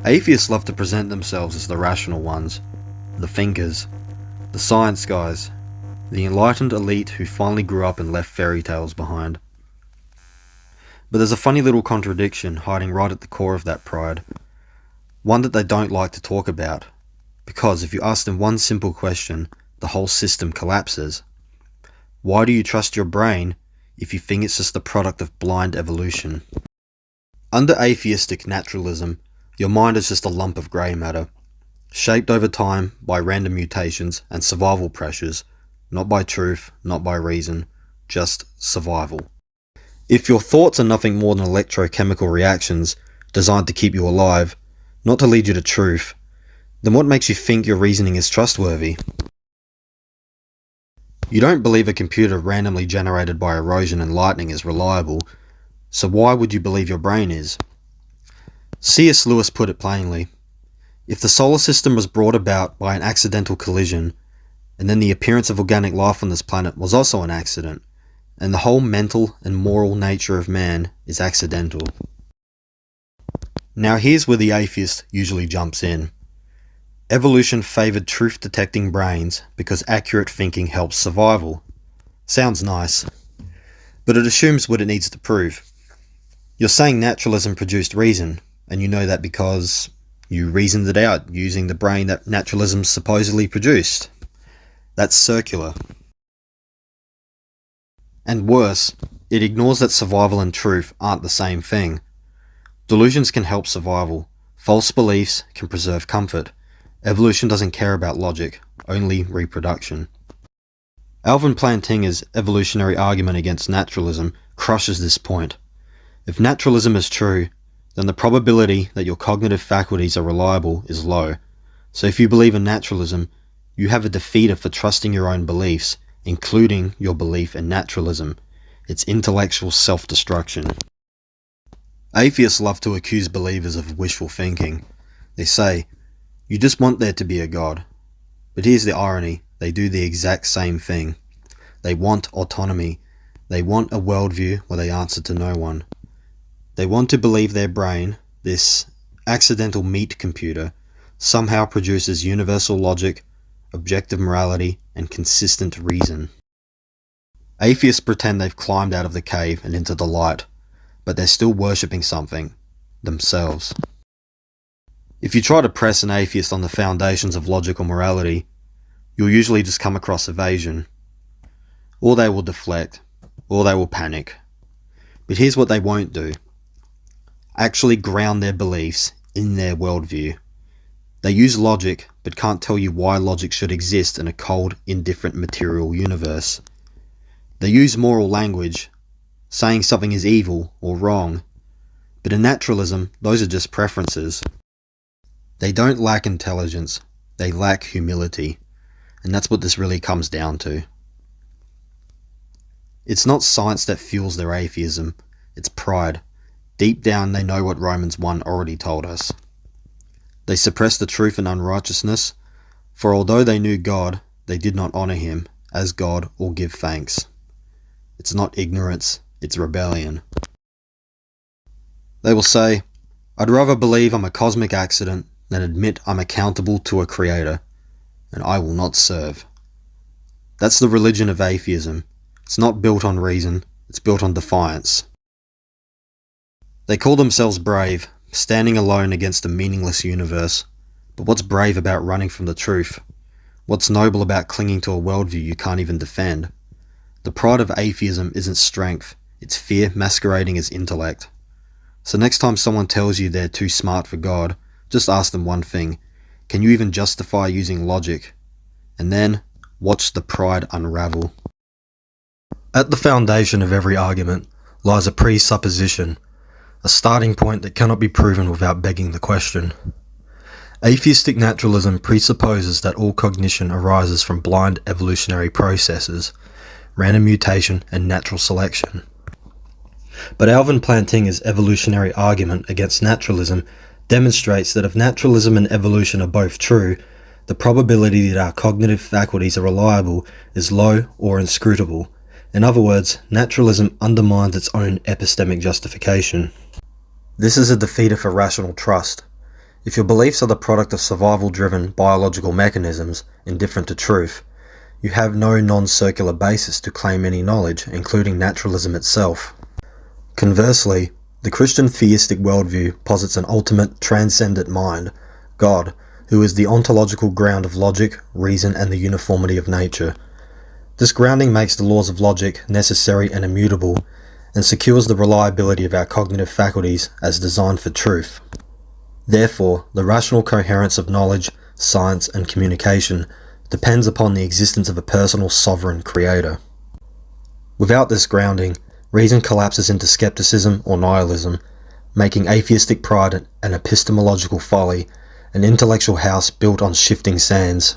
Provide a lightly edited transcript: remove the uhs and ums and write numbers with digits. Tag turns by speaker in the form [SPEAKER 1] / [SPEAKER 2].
[SPEAKER 1] Atheists love to present themselves as the rational ones, the thinkers, the science guys, the enlightened elite who finally grew up and left fairy tales behind. But there's a funny little contradiction hiding right at the core of that pride, one that they don't like to talk about, because if you ask them one simple question, the whole system collapses. Why do you trust your brain if you think it's just the product of blind evolution? Under atheistic naturalism, your mind is just a lump of grey matter, shaped over time by random mutations and survival pressures, not by truth, not by reason, just survival. If your thoughts are nothing more than electrochemical reactions designed to keep you alive, not to lead you to truth, then what makes you think your reasoning is trustworthy? You don't believe a computer randomly generated by erosion and lightning is reliable, so why would you believe your brain is? C.S. Lewis put it plainly: if the solar system was brought about by an accidental collision, and then the appearance of organic life on this planet was also an accident, and the whole mental and moral nature of man is accidental. Now here's where the atheist usually jumps in. Evolution favoured truth-detecting brains because accurate thinking helps survival. Sounds nice, but it assumes what it needs to prove. You're saying naturalism produced reason, and you know that because you reasoned it out using the brain that naturalism supposedly produced. That's circular. And worse, it ignores that survival and truth aren't the same thing. Delusions can help survival. False beliefs can preserve comfort. Evolution doesn't care about logic, only reproduction. Alvin Plantinga's evolutionary argument against naturalism crushes this point. If naturalism is true, then the probability that your cognitive faculties are reliable is low. So if you believe in naturalism, you have a defeater for trusting your own beliefs, including your belief in naturalism. It's intellectual self-destruction. Atheists love to accuse believers of wishful thinking. They say, you just want there to be a God. But here's the irony, they do the exact same thing. They want autonomy. They want a worldview where they answer to no one. They want to believe their brain, this accidental meat computer, somehow produces universal logic, objective morality, and consistent reason. Atheists pretend they've climbed out of the cave and into the light, but they're still worshipping something, themselves. If you try to press an atheist on the foundations of logic or morality, you'll usually just come across evasion. Or they will deflect, or they will panic. But here's what they won't do. Actually ground their beliefs in their worldview. They use logic, but can't tell you why logic should exist in a cold, indifferent material universe. They use moral language, saying something is evil or wrong, but in naturalism, those are just preferences. They don't lack intelligence, they lack humility, and that's what this really comes down to. It's not science that fuels their atheism, it's pride. Deep down they know what Romans 1 already told us. They suppress the truth and unrighteousness, for although they knew God, they did not honour him as God or give thanks. It's not ignorance, it's rebellion. They will say, I'd rather believe I'm a cosmic accident than admit I'm accountable to a creator, and I will not serve. That's the religion of atheism. It's not built on reason, it's built on defiance. They call themselves brave, standing alone against a meaningless universe. But what's brave about running from the truth? What's noble about clinging to a worldview you can't even defend? The pride of atheism isn't strength, it's fear masquerading as intellect. So next time someone tells you they're too smart for God, just ask them one thing: can you even justify using logic? And then, watch the pride unravel. At the foundation of every argument lies a presupposition, a starting point that cannot be proven without begging the question. Atheistic naturalism presupposes that all cognition arises from blind evolutionary processes, random mutation and natural selection. But Alvin Plantinga's evolutionary argument against naturalism demonstrates that if naturalism and evolution are both true, the probability that our cognitive faculties are reliable is low or inscrutable. In other words, naturalism undermines its own epistemic justification. This is a defeater for rational trust. If your beliefs are the product of survival-driven biological mechanisms indifferent to truth, you have no non-circular basis to claim any knowledge, including naturalism itself. Conversely, the Christian theistic worldview posits an ultimate, transcendent mind, God, who is the ontological ground of logic, reason, and the uniformity of nature. This grounding makes the laws of logic necessary and immutable, and secures the reliability of our cognitive faculties as designed for truth. Therefore, the rational coherence of knowledge, science, and communication depends upon the existence of a personal sovereign creator. Without this grounding, reason collapses into skepticism or nihilism, making atheistic pride an epistemological folly, an intellectual house built on shifting sands.